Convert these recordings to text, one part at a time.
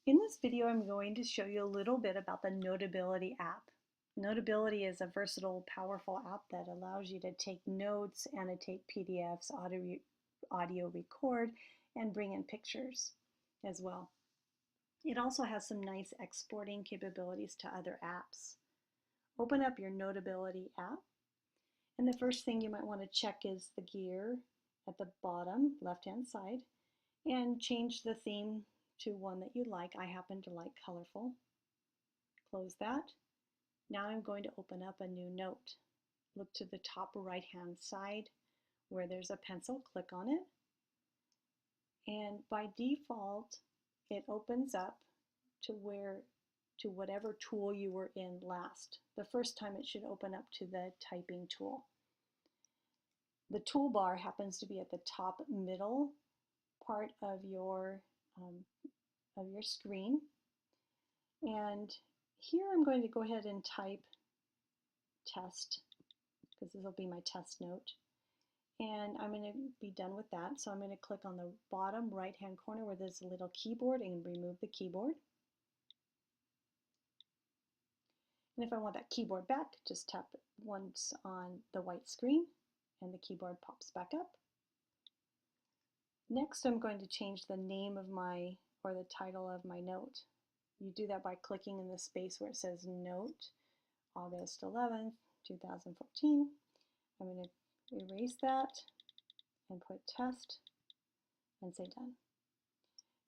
In this video, I'm going to show you a little bit about the Notability app. Notability is a versatile, powerful app that allows you to take notes, annotate PDFs, audio record, and bring in pictures as well. It also has some nice exporting capabilities to other apps. Open up your Notability app, and the first thing you might want to check is the gear at the bottom left-hand side and change the theme to one that you like. I happen to like colorful. Close that. Now I'm going to open up a new note. Look to the top right hand side where there's a pencil, click on it. And by default, it opens up to whatever tool you were in last. The first time it should open up to the typing tool. The toolbar happens to be at the top middle part of your screen. And here I'm going to go ahead and type test, because this will be my test note. And I'm going to be done with that. So I'm going to click on the bottom right hand corner where there's a little keyboard and remove the keyboard. And if I want that keyboard back, just tap it once on the white screen and the keyboard pops back up. Next, I'm going to change the name of or the title of my note. You do that by clicking in the space where it says Note, August 11th, 2014. I'm going to erase that and put Test and say Done.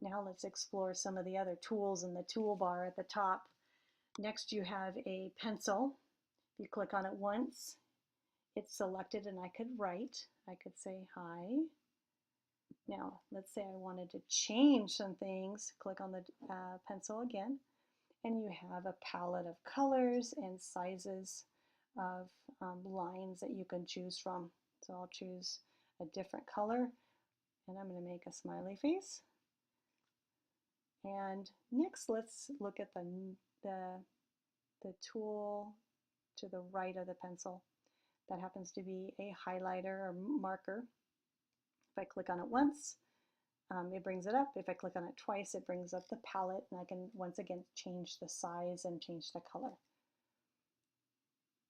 Now let's explore some of the other tools in the toolbar at the top. Next, you have a pencil. If you click on it once, it's selected and I could write. I could say hi. Now, let's say I wanted to change some things. Click on the pencil again, and you have a palette of colors and sizes of lines that you can choose from. So I'll choose a different color, and I'm going to make a smiley face. And next, let's look at the tool to the right of the pencil. That happens to be a highlighter or marker. If I click on it once, it brings it up. If I click on it twice, it brings up the palette, and I can once again change the size and change the color.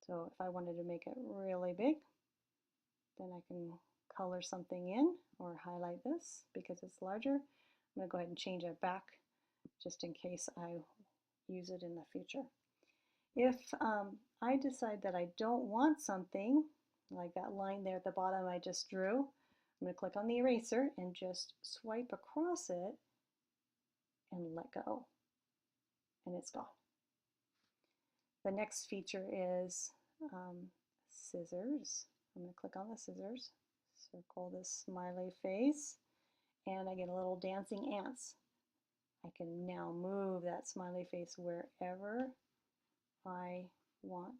So if I wanted to make it really big, then I can color something in or highlight this because it's larger. I'm going to go ahead and change it back just in case I use it in the future. If I decide that I don't want something, like that line there at the bottom I just drew, I'm going to click on the eraser and just swipe across it and let go, and it's gone. The next feature is scissors. I'm going to click on the scissors, circle this smiley face, and I get a little dancing ants. I can now move that smiley face wherever I want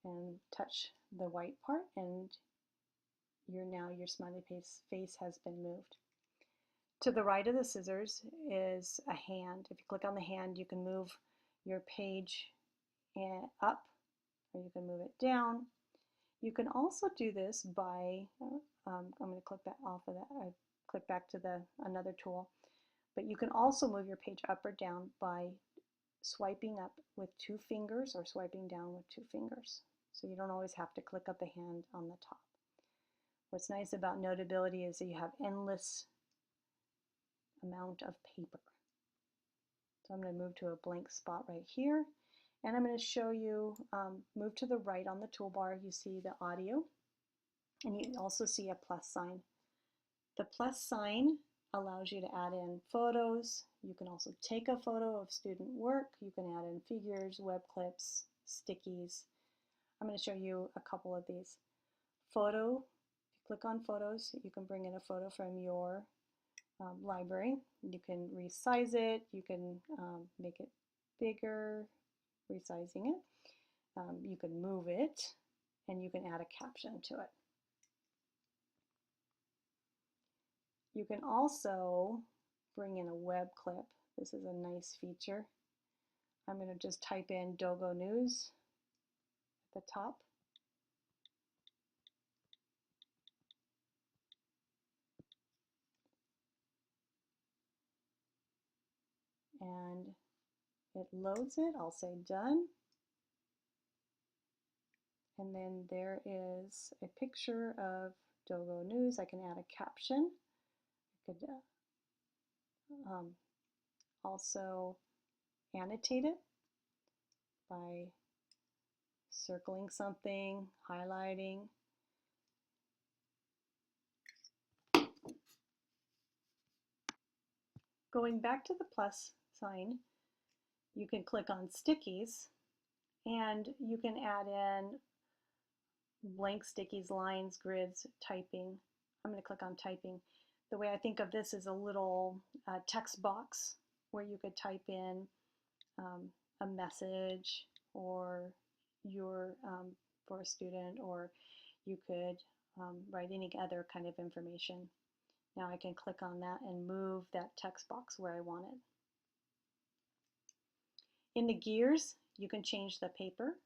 and touch the white part, and your smiley face has been moved. To the right of the scissors is a hand. If you click on the hand, you can move your page up, or you can move it down. You can also do this by, I'm going to click that off of that, I click back to another tool, but you can also move your page up or down by swiping up with 2 fingers or swiping down with 2 fingers. So you don't always have to click up the hand on the top. What's nice about Notability is that you have endless amount of paper. So I'm going to move to a blank spot right here, and I'm going to show you, move to the right on the toolbar, you see the audio, and you also see a plus sign. The plus sign allows you to add in photos. You can also take a photo of student work. You can add in figures, web clips, stickies. I'm going to show you a couple of these. Photo. Click on photos. You can bring in a photo from your library. You can resize it. You can make it bigger, resizing it. You can move it, and you can add a caption to it. You can also bring in a web clip. This is a nice feature. I'm going to just type in Dogo News at the top. and it loads it. I'll say done. And then there is a picture of Dogo News. I can add a caption. I could also annotate it by circling something, highlighting. Going back to the plus sign, you can click on stickies and you can add in blank stickies, lines, grids, typing. I'm going to click on typing. The way I think of this is a little text box where you could type in a message or your for a student, or you could write any other kind of information. Now I can click on that and move that text box where I want it. In the gears, you can change the paper.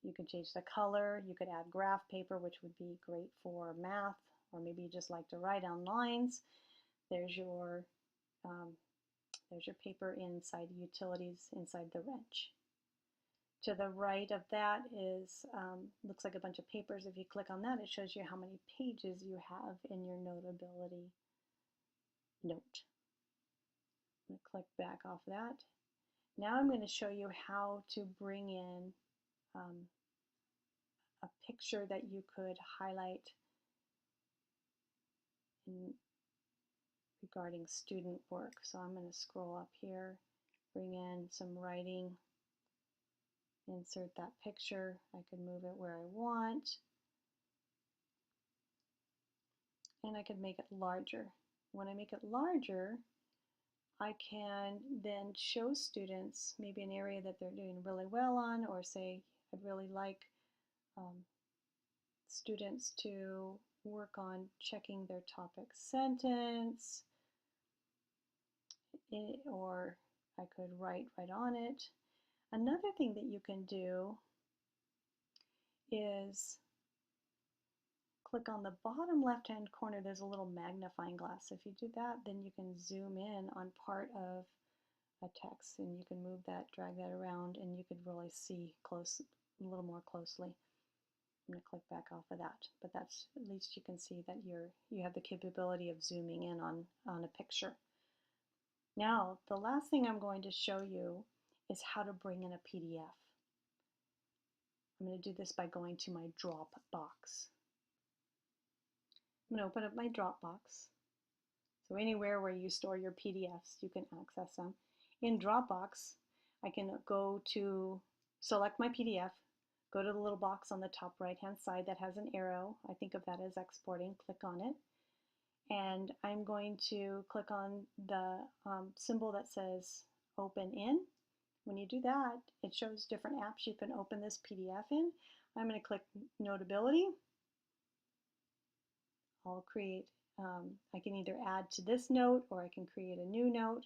You can change the color. You could add graph paper, which would be great for math, or maybe you just like to write on lines. There's your paper inside utilities, inside the wrench. To the right of that is, looks like a bunch of papers. If you click on that, it shows you how many pages you have in your Notability note. I'm going to click back off that. Now I'm going to show you how to bring in a picture that you could highlight regarding student work. So I'm going to scroll up here, bring in some writing, insert that picture. I can move it where I want, and I could make it larger. When I make it larger, I can then show students maybe an area that they're doing really well on, or say I'd really like students to work on checking their topic sentence, or I could write right on it. Another thing that you can do is click on the bottom left-hand corner. There's a little magnifying glass. If you do that, then you can zoom in on part of a text, and you can move that, drag that around, and you could really see close, a little more closely. I'm going to click back off of that, but that's, at least you can see that you have the capability of zooming in on a picture. Now, the last thing I'm going to show you is how to bring in a PDF. I'm going to do this by going to my Dropbox. I'm going to open up my Dropbox. So anywhere where you store your PDFs, you can access them. In Dropbox, I can go to select my PDF, go to the little box on the top right-hand side that has an arrow. I think of that as exporting. Click on it. And I'm going to click on the symbol that says Open In. When you do that, it shows different apps you can open this PDF in. I'm going to click Notability. I'll create, I can either add to this note or I can create a new note.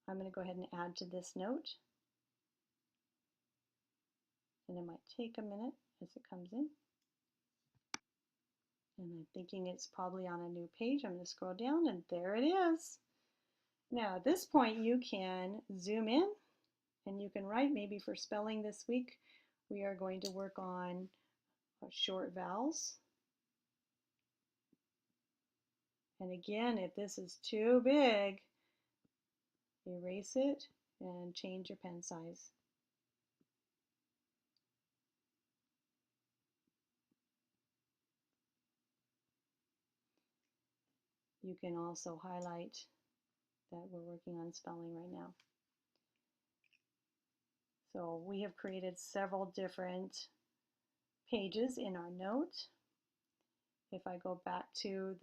I'm going to go ahead and add to this note. And it might take a minute as it comes in. And I'm thinking it's probably on a new page. I'm going to scroll down and there it is. Now at this point you can zoom in and you can write, maybe for spelling this week, we are going to work on short vowels. And again, if this is too big, erase it and change your pen size. You can also highlight that we're working on spelling right now. So we have created several different pages in our note. If I go back to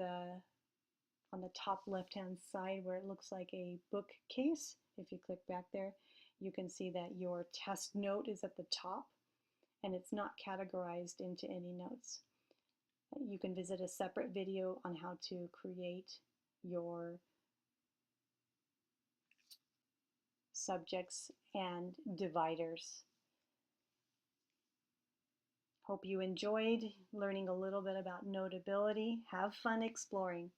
on the top left-hand side where it looks like a bookcase, if you click back there, you can see that your test note is at the top and it's not categorized into any notes. You can visit a separate video on how to create your subjects and dividers. Hope you enjoyed learning a little bit about Notability. Have fun exploring.